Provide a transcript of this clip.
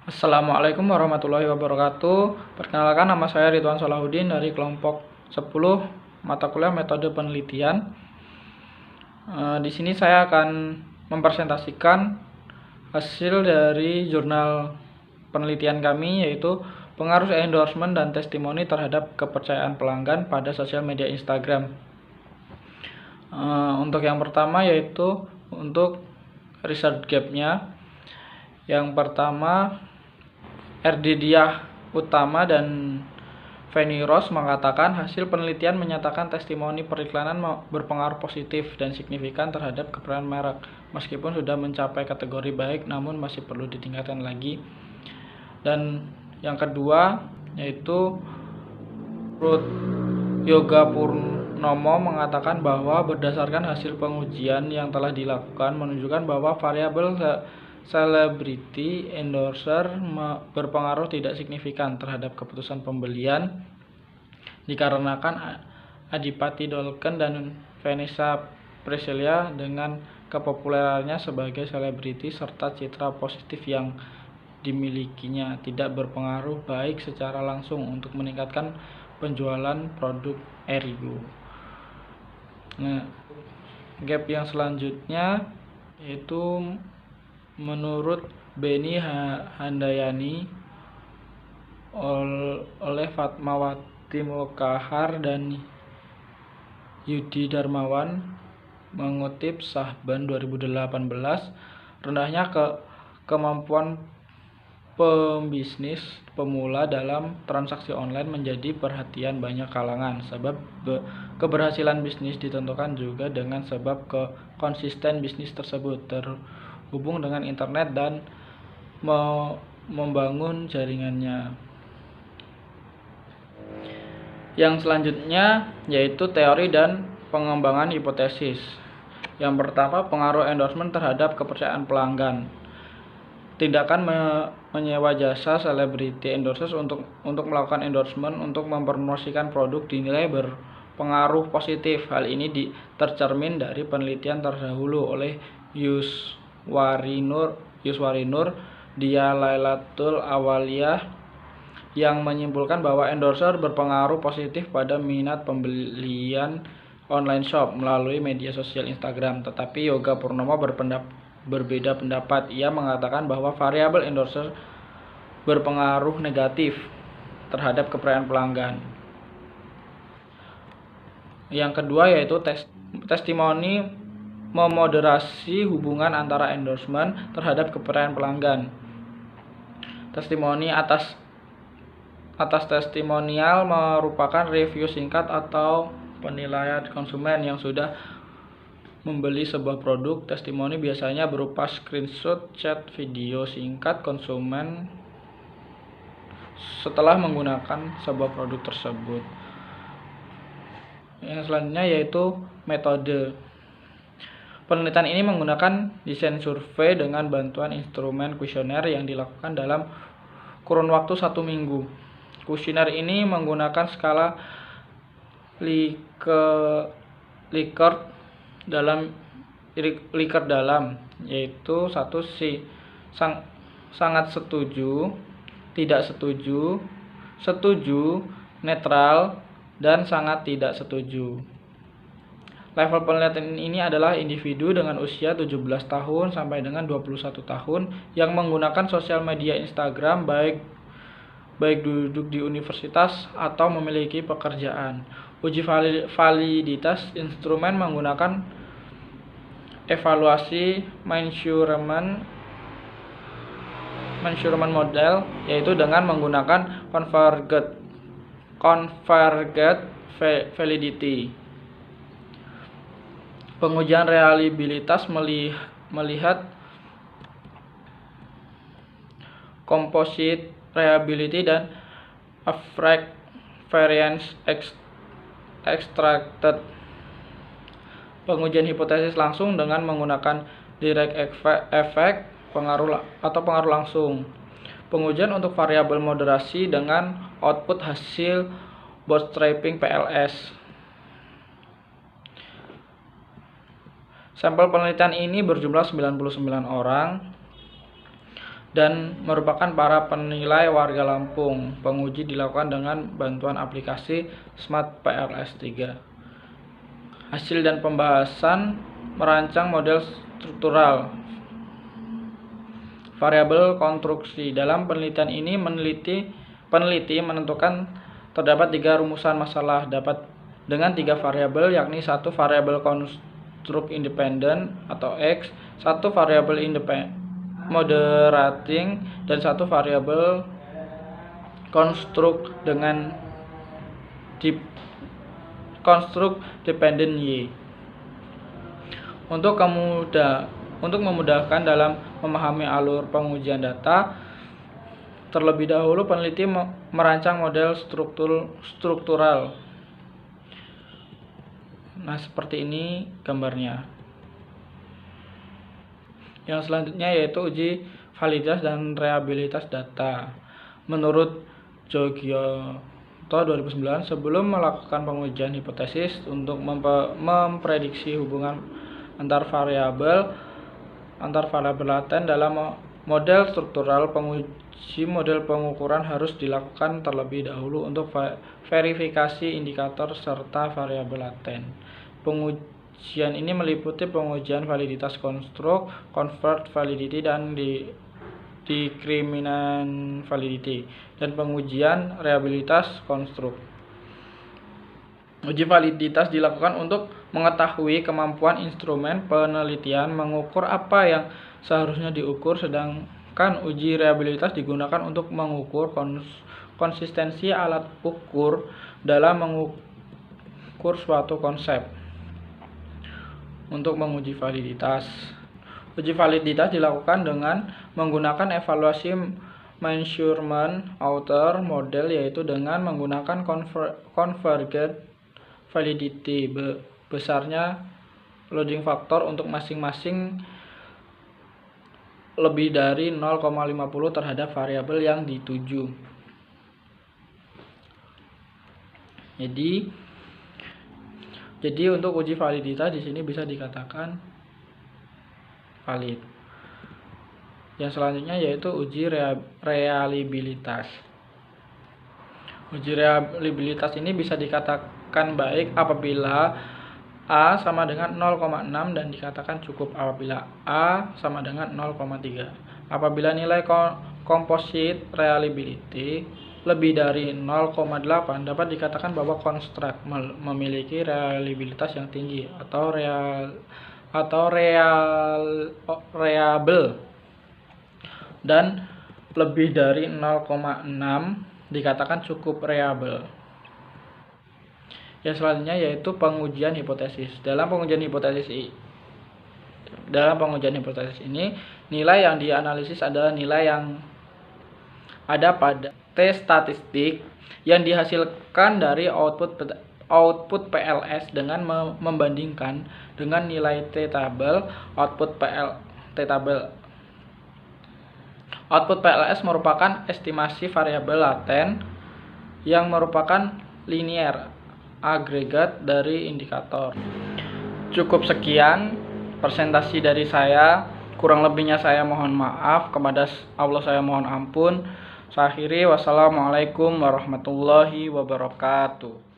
Assalamualaikum warahmatullahi wabarakatuh. Perkenalkan, nama saya Ridwan Salahuddin dari kelompok 10 mata kuliah metode penelitian. Di sini saya akan mempresentasikan hasil dari jurnal penelitian kami, yaitu pengaruh endorsement dan testimoni terhadap kepercayaan pelanggan pada sosial media Instagram. Untuk yang pertama yaitu untuk research gap-nya. Yang pertama, RD Diah Utama dan Feni Rose mengatakan hasil penelitian menyatakan testimoni periklanan berpengaruh positif dan signifikan terhadap kepercayaan merek. Meskipun sudah mencapai kategori baik, namun masih perlu ditingkatkan lagi. Dan yang kedua yaitu Ruth Yoga Purnomo mengatakan bahwa berdasarkan hasil pengujian yang telah dilakukan menunjukkan bahwa variabel celebrity endorser berpengaruh tidak signifikan terhadap keputusan pembelian, dikarenakan Adipati Dolken dan Vanessa Priscilla dengan kepopulerannya sebagai selebriti serta citra positif yang dimilikinya tidak berpengaruh baik secara langsung untuk meningkatkan penjualan produk Erigo. Gap yang selanjutnya yaitu menurut Beni Handayani oleh Fatmawati Mokhtar dan Yudi Darmawan mengutip Sahban 2018, rendahnya kemampuan pembisnis pemula dalam transaksi online menjadi perhatian banyak kalangan. Sebab keberhasilan bisnis ditentukan juga dengan sebab konsisten bisnis tersebut terhubung dengan internet dan membangun jaringannya. Yang selanjutnya yaitu teori dan pengembangan hipotesis. Yang pertama, pengaruh endorsement terhadap kepercayaan pelanggan. Tindakan menyewa jasa selebriti endorsers untuk melakukan endorsement untuk mempromosikan produk dinilai berpengaruh positif. Hal ini tercermin dari penelitian terdahulu oleh Yuswarinur Dia Lailatul Awaliyah yang menyimpulkan bahwa endorser berpengaruh positif pada minat pembelian online shop melalui media sosial Instagram. Tetapi Yoga Purnomo berbeda pendapat. Ia mengatakan bahwa variabel endorser berpengaruh negatif terhadap kepercayaan pelanggan. Yang kedua yaitu testimoni memoderasi hubungan antara endorsement terhadap kepercayaan pelanggan. Testimoni atas testimonial merupakan review singkat atau penilaian konsumen yang sudah membeli sebuah produk. Testimoni biasanya berupa screenshot chat video singkat konsumen setelah menggunakan sebuah produk tersebut. Yang selanjutnya yaitu metode. Penelitian ini menggunakan desain survei dengan bantuan instrumen kuesioner yang dilakukan dalam kurun waktu 1 minggu. Kuesioner ini menggunakan skala Likert dalam, yaitu 1 sangat setuju, tidak setuju, setuju, netral, dan sangat tidak setuju. Level penelitian ini adalah individu dengan usia 17 tahun sampai dengan 21 tahun yang menggunakan sosial media Instagram baik duduk di universitas atau memiliki pekerjaan. Uji validitas instrumen menggunakan evaluasi measurement model, yaitu dengan menggunakan convergent validity. Pengujian reliabilitas melihat composite reliability dan average variance extracted. Pengujian hipotesis langsung dengan menggunakan direct effect pengaruh langsung. Pengujian untuk variabel moderasi dengan output hasil bootstrapping PLS. Sampel penelitian ini berjumlah 99 orang. dan merupakan para penilai warga Lampung. Penguji dilakukan dengan bantuan aplikasi Smart PLS 3. Hasil dan pembahasan merancang model struktural variabel konstruksi. Dalam penelitian ini peneliti menentukan terdapat 3 rumusan masalah dengan 3 variabel, yakni 1 variabel konstruk independen atau X, 1 variabel moderating, dan 1 variabel konstruk dengan konstruk dependen Y. Untuk memudahkan dalam memahami alur pengujian data, terlebih dahulu peneliti merancang model struktural. Nah, seperti ini gambarnya. Yang selanjutnya yaitu uji validitas dan reliabilitas data. Menurut Jogioto 2009, sebelum melakukan pengujian hipotesis untuk memprediksi hubungan antar variabel laten dalam model struktural, penguji model pengukuran harus dilakukan terlebih dahulu untuk verifikasi indikator serta variabel laten. Pengujian ini meliputi pengujian validitas konstruk, convert validity, dan discriminant validity, dan pengujian reliabilitas konstruk. Uji validitas dilakukan untuk mengetahui kemampuan instrumen penelitian mengukur apa yang seharusnya diukur, sedangkan uji reliabilitas digunakan untuk mengukur konsistensi alat ukur dalam mengukur suatu konsep. Untuk menguji validitas, uji validitas dilakukan dengan menggunakan evaluasi measurement outer model, yaitu dengan menggunakan convergent validity. Besarnya loading factor untuk masing-masing lebih dari 0,50 terhadap variabel yang dituju. Jadi untuk uji validitas di sini bisa dikatakan valid. Yang selanjutnya yaitu uji reliabilitas. Uji reliabilitas ini bisa dikatakan baik apabila A sama dengan 0,6 dan dikatakan cukup apabila A sama dengan 0,3. Apabila nilai composite reliability lebih dari 0,8 dapat dikatakan bahwa konstruk memiliki reliabilitas yang tinggi atau reliable, dan lebih dari 0,6 dikatakan cukup reliable. Yang selanjutnya yaitu pengujian hipotesis. Dalam pengujian hipotesis ini, nilai yang dianalisis adalah nilai yang ada pada T statistik yang dihasilkan dari output PLS dengan membandingkan dengan nilai T tabel output Output PLS merupakan estimasi variabel laten yang merupakan linear agregat dari indikator. Cukup sekian presentasi dari saya. Kurang lebihnya saya mohon maaf, kepada Allah saya mohon ampun. Saya akhiri, wassalamualaikum warahmatullahi wabarakatuh.